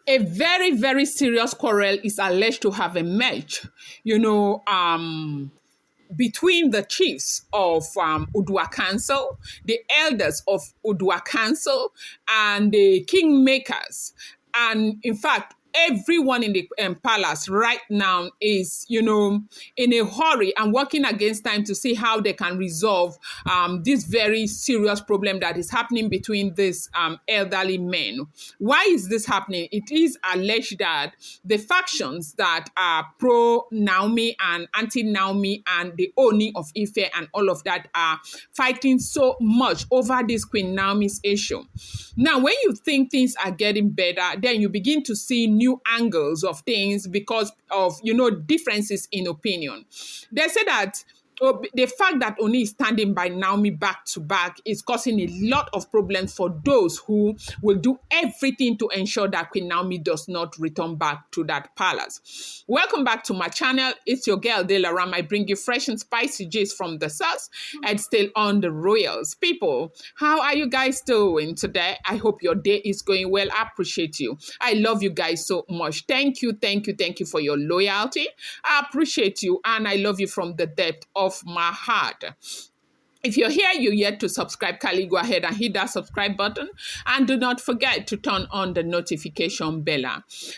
A very, very serious quarrel is alleged to have emerged, you know, between the chiefs of Udua Council, the elders of Udua Council, and the kingmakers. And in fact, everyone in the palace right now is, you know, in a hurry and working against time to see how they can resolve this very serious problem that is happening between these elderly men. Why is this happening? It is alleged that the factions that are pro Naomi and anti Naomi and the Ooni of Ife and all of that are fighting so much over this Queen Naomi's issue. Now, when you think things are getting better, then you begin to see new angles of things because of, you know, differences in opinion. They say that the fact that Ooni is standing by Naomi back to back is causing a lot of problems for those who will do everything to ensure that Queen Naomi does not return back to that palace. Welcome back to my channel. It's your girl Delaram. I bring you fresh and spicy gist from the source and still on the royals. People, how are you guys doing today? I hope your day is going well. I appreciate you. I love you guys so much. Thank you for your loyalty. I appreciate you and I love you from the depth of my heart. If you're here, you're yet to subscribe, kindly go ahead and hit that subscribe button. And do not forget to turn on the notification bell.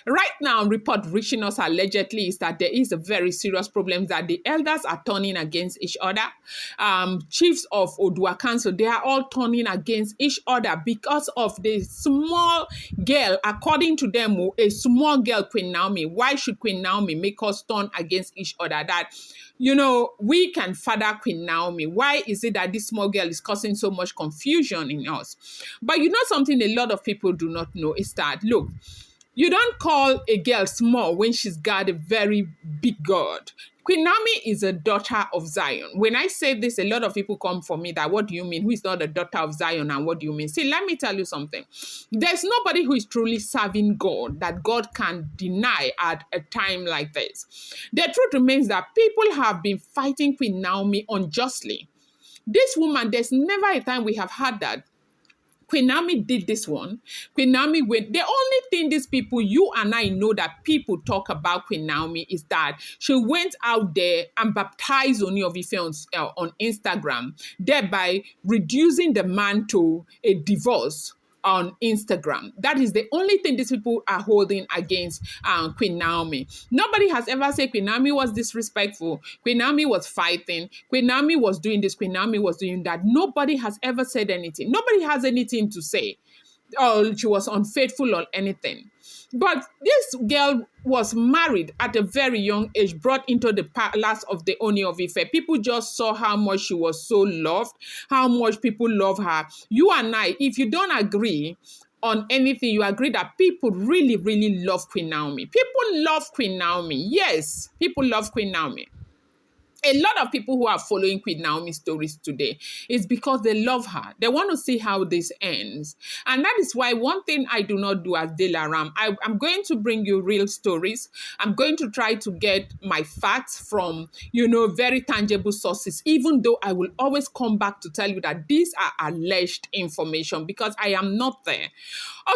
Right now, report reaching us allegedly is that there is a very serious problem that the elders are turning against each other. Chiefs of Udua Council, they are all turning against each other because of the small girl, according to them, a small girl, Queen Naomi. Why should Queen Naomi make us turn against each other? That, you know, we can father Queen Naomi. Why is it that this small girl is causing so much confusion in us? But you know something a lot of people do not know is that, look, you don't call a girl small when she's got a very big God. Queen Naomi is a daughter of Zion. When I say this, a lot of people come for me that, what do you mean? Who is not a daughter of Zion and what do you mean? See, let me tell you something. There's nobody who is truly serving God that God can deny at a time like this. The truth remains that people have been fighting Queen Naomi unjustly. This woman, there's never a time we have had that Queen Naomi did this one. Queen Naomi went. The only thing these people, you and I know that people talk about Queen Naomi is that she went out there and baptized Ooni of Ife on Instagram, thereby reducing the man to a divorce on Instagram. That is the only thing these people are holding against Queen Naomi. Nobody has ever said Queen Naomi was disrespectful. Queen Naomi was fighting. Queen Naomi was doing this. Queen Naomi was doing that. Nobody has ever said anything. Nobody has anything to say. Or she was unfaithful or anything. But this girl was married at a very young age, brought into the palace of the Ooni of Ife. People just saw how much she was so loved, how much people love her. You and I, if you don't agree on anything, you agree that people really, really love Queen Naomi. People love Queen Naomi. Yes, people love Queen Naomi. A lot of people who are following Queen Naomi's stories today is because they love her. They want to see how this ends. And that is why one thing I do not do as Delaram, I'm going to bring you real stories. I'm going to try to get my facts from, you know, very tangible sources, even though I will always come back to tell you that these are alleged information because I am not there.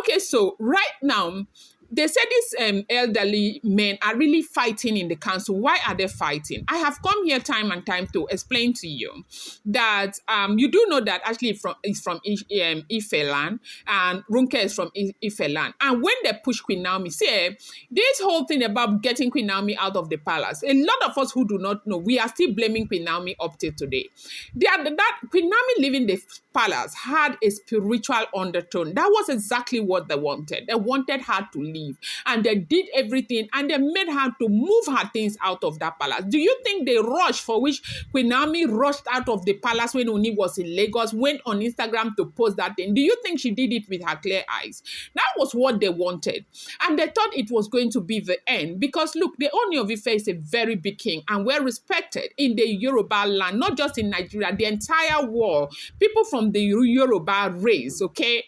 Okay, so right now, they said these elderly men are really fighting in the council. Why are they fighting? I have come here time and time to explain to you that you do know that actually is from Ife land and Runke is from Ife land. And when they push Queen Naomi, see, this whole thing about getting Queen Naomi out of the palace, a lot of us who do not know, we are still blaming Queen Naomi up till today. That Queen Naomi leaving the palace had a spiritual undertone. That was exactly what they wanted. They wanted her to leave. And they did everything and they made her to move her things out of that palace. Do you think they rushed, for which Queen Naomi rushed out of the palace when Ooni was in Lagos, went on Instagram to post that thing? Do you think she did it with her clear eyes? That was what they wanted. And they thought it was going to be the end because look, the Ooni of Ife is a very big king and well respected in the Yoruba land, not just in Nigeria, the entire world. People from the Yoruba race, okay,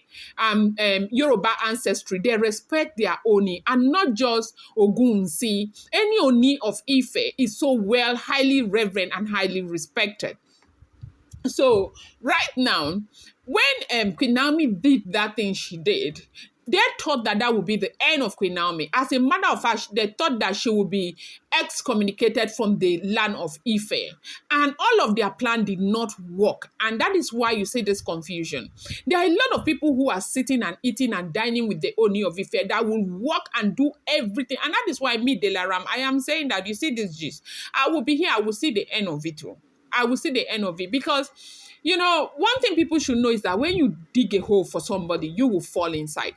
Yoruba ancestry, they respect their Ooni and not just ogunwusi. Any Ooni of Ife is so well, highly reverent and highly respected. So right now, when Queen Naomi did that thing she did, They thought that that would be the end of Queen Naomi. As a matter of fact, they thought that she would be excommunicated from the land of Ife. And all of their plan did not work. And that is why you see this confusion. There are a lot of people who are sitting and eating and dining with the Ooni of Ife that will work and do everything. And that is why me, Delaram, I am saying that you see this gist. I will be here, I will see the end of it too. I will see the end of it because, you know, one thing people should know is that when you dig a hole for somebody, you will fall inside.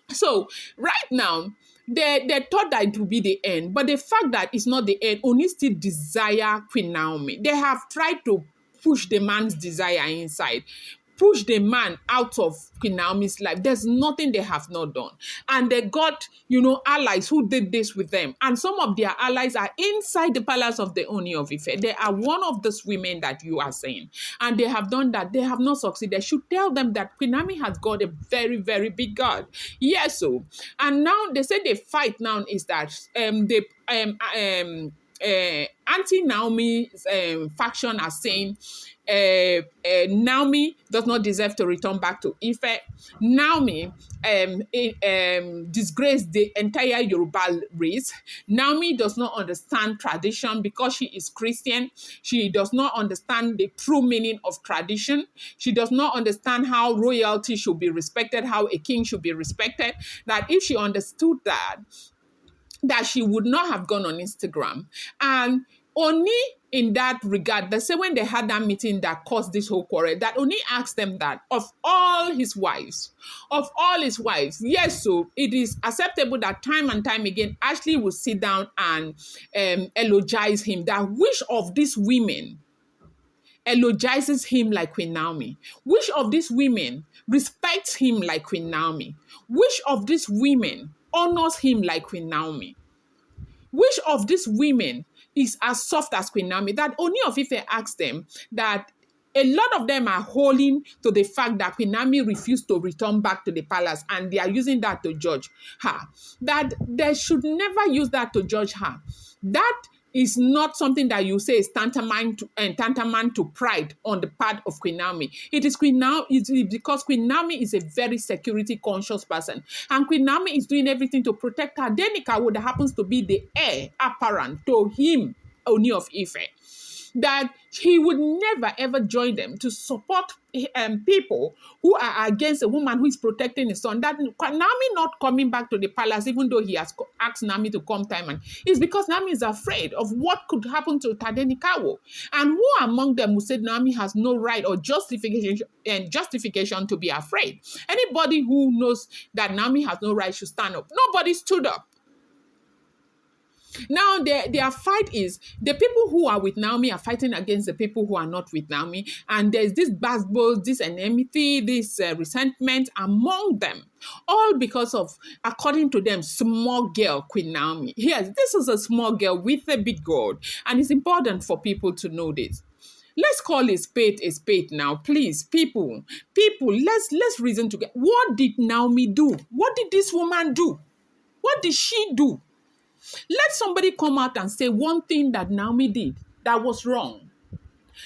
So right now, they thought that it would be the end, but the fact that it's not the end, Oni still desire Queen Naomi. They have tried to push the man's desire inside, push the man out of Queen Naomi's life. There's nothing they have not done. And they got, you know, allies who did this with them. And some of their allies are inside the palace of the Ooni of Ife. They are one of those women that you are saying. And they have done that. They have not succeeded. They should tell them that Queen Naomi has got a very, very big God. Yes, so. And now they say the fight now is that anti-Naomi faction are saying Naomi does not deserve to return back to Ife. Naomi disgraced the entire Yoruba race. Naomi does not understand tradition because she is Christian. She does not understand the true meaning of tradition. She does not understand how royalty should be respected, how a king should be respected. That if she understood that she would not have gone on Instagram. And Oni, in that regard, they say when they had that meeting that caused this whole quarrel, that Oni asked them that of all his wives, yes, so it is acceptable that time and time again, Ashley will sit down and eulogize him, that which of these women eulogizes him like Queen Naomi? Which of these women respects him like Queen Naomi? Which of these women honors him like Queen Naomi? Which of these women is as soft as Queen Naomi? That Ooni of Ife asked them that a lot of them are holding to the fact that Queen Naomi refused to return back to the palace, and they are using that to judge her. That they should never use that to judge her. That is not something that you say is tantamount to pride on the part of Queen Naomi. It is because Queen Naomi is a very security conscious person, and Queen Naomi is doing everything to protect her. Denikawo, that happens to be the heir apparent to him, Ooni of Ife, that he would never ever join them to support people who are against a woman who is protecting his son. That Nami not coming back to the palace, even though he has asked Nami to come time, and is because Nami is afraid of what could happen to Tadenikawo. And who among them who said Nami has no right or justification to be afraid? Anybody who knows that Nami has no right should stand up. Nobody stood up. Now, their fight is the people who are with Naomi are fighting against the people who are not with Naomi. And there's this backbone, this enmity, this resentment among them. All because of, according to them, small girl Queen Naomi. Yes, this is a small girl with a big God. And it's important for people to know this. Let's call a spade now, please. People, let's reason together. What did Naomi do? What did this woman do? What did she do? Let somebody come out and say one thing that Naomi did that was wrong.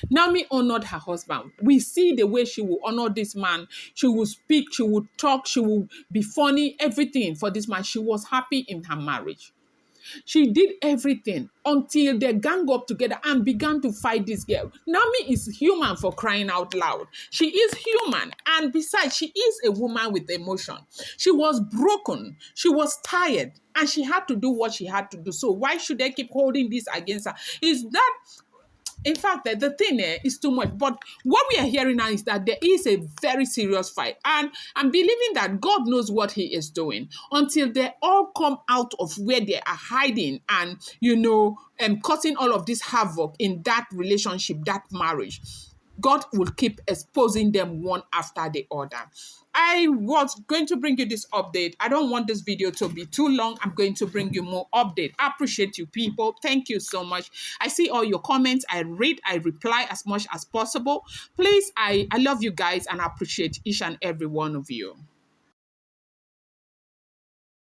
Naomi honored her husband. We see the way she will honor this man. She will speak, she will talk, she will be funny, everything for this man. She was happy in her marriage. She did everything until they gang up together and began to fight this girl. Nami is human, for crying out loud. She is human. And besides, she is a woman with emotion. She was broken. She was tired. And she had to do what she had to do. So why should they keep holding this against her? Is that... In fact, the thing is too much. But what we are hearing now is that there is a very serious fight. And I'm believing that God knows what he is doing until they all come out of where they are hiding and, causing all of this havoc in that relationship, that marriage. God will keep exposing them one after the other. I was going to bring you this update. I don't want this video to be too long. I'm going to bring you more update. I appreciate you people. Thank you so much. I see all your comments. I read, I reply as much as possible. Please, I love you guys and I appreciate each and every one of you.